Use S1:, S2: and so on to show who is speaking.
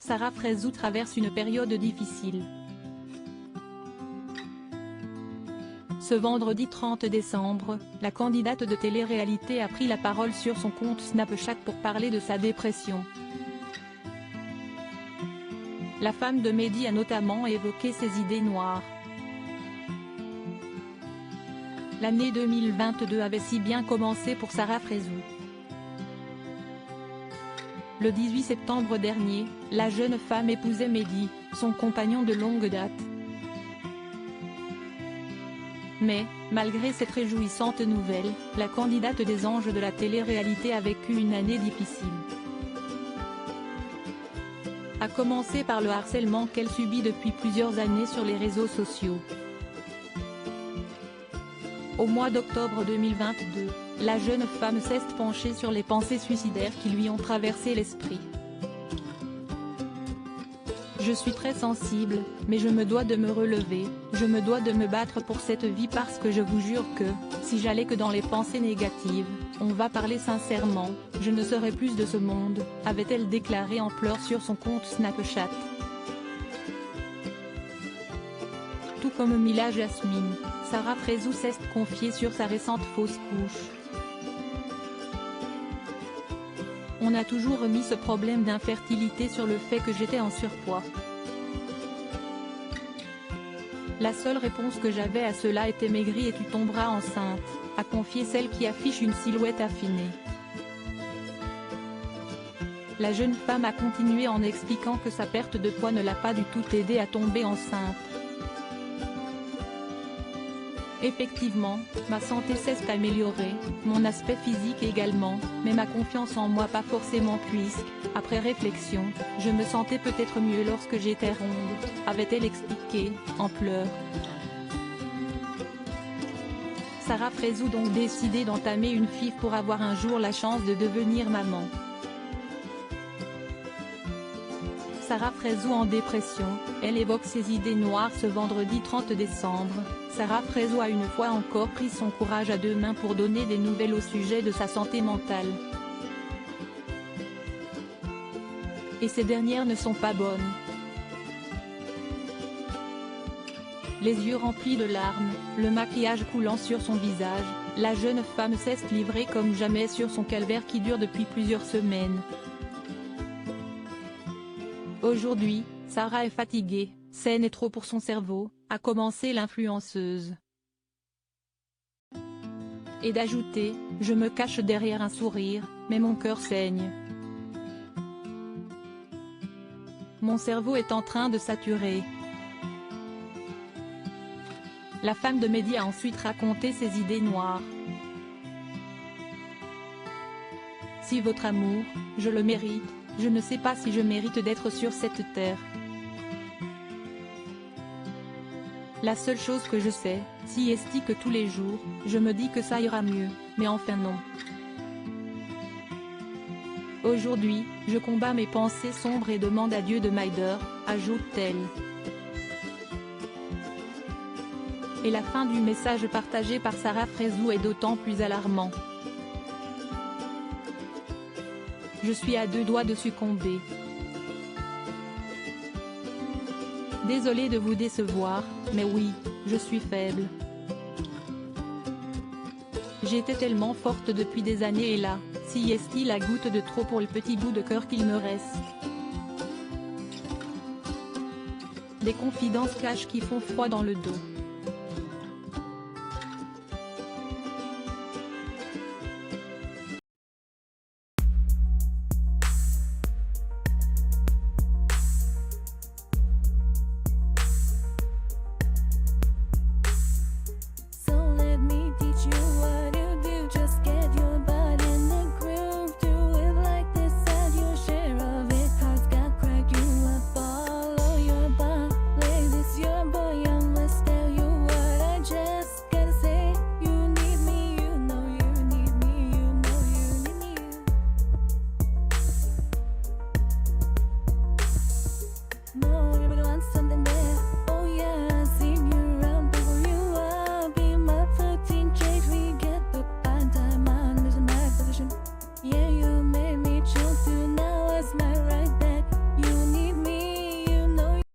S1: Sarah Frézou traverse une période difficile. Ce vendredi 30 décembre, la candidate de télé-réalité a pris la parole sur son compte Snapchat pour parler de sa dépression. La femme de Mehdi a notamment évoqué ses idées noires. L'année 2022 avait si bien commencé pour Sarah Frézou. Le 18 septembre dernier, la jeune femme épousait Mehdi, son compagnon de longue date. Mais, malgré cette réjouissante nouvelle, la candidate des anges de la télé-réalité a vécu une année difficile. A commencer par le harcèlement qu'elle subit depuis plusieurs années sur les réseaux sociaux. Au mois d'octobre 2022, la jeune femme s'est penchée sur les pensées suicidaires qui lui ont traversé l'esprit. Je suis très sensible, mais je me dois de me relever, je me dois de me battre pour cette vie parce que je vous jure que, si j'allais que dans les pensées négatives, on va parler sincèrement, je ne serais plus de ce monde, avait-elle déclaré en pleurs sur son compte Snapchat. Tout comme Mila Jasmine, Sarah Frézou s'est confiée sur sa récente fausse couche. On a toujours remis ce problème d'infertilité sur le fait que j'étais en surpoids. La seule réponse que j'avais à cela était maigris et tu tomberas enceinte, a confié celle qui affiche une silhouette affinée. La jeune femme a continué en expliquant que sa perte de poids ne l'a pas du tout aidée à tomber enceinte. Effectivement, ma santé s'est améliorée, mon aspect physique également, mais ma confiance en moi pas forcément puisque, après réflexion, je me sentais peut-être mieux lorsque j'étais ronde, avait-elle expliqué, en pleurs. Sarah Frézou donc décidé d'entamer une FIV pour avoir un jour la chance de devenir maman. Sarah Frézou en dépression, elle évoque ses idées noires ce vendredi 30 décembre. Sarah Frézou a une fois encore pris son courage à deux mains pour donner des nouvelles au sujet de sa santé mentale. Et ces dernières ne sont pas bonnes. Les yeux remplis de larmes, le maquillage coulant sur son visage, la jeune femme s'est livrée comme jamais sur son calvaire qui dure depuis plusieurs semaines. Aujourd'hui, Sarah est fatiguée, saine et trop pour son cerveau, a commencé l'influenceuse. Et d'ajouter, je me cache derrière un sourire, mais mon cœur saigne. Mon cerveau est en train de saturer. La femme de Mehdi a ensuite raconté ses idées noires. Si votre amour, je le mérite, je ne sais pas si je mérite d'être sur cette terre. La seule chose que je sais, si est que tous les jours, je me dis que ça ira mieux, mais enfin non. Aujourd'hui, je combats mes pensées sombres et demande à Dieu de m'aider, ajoute-t-elle. Et la fin du message partagé par Sarah Frézou est d'autant plus alarmant. Je suis à deux doigts de succomber. Désolée de vous décevoir, mais oui, je suis faible. J'étais tellement forte depuis des années et là, si est-il la goutte de trop pour le petit bout de cœur qu'il me reste. Des confidences cash qui font froid dans le dos.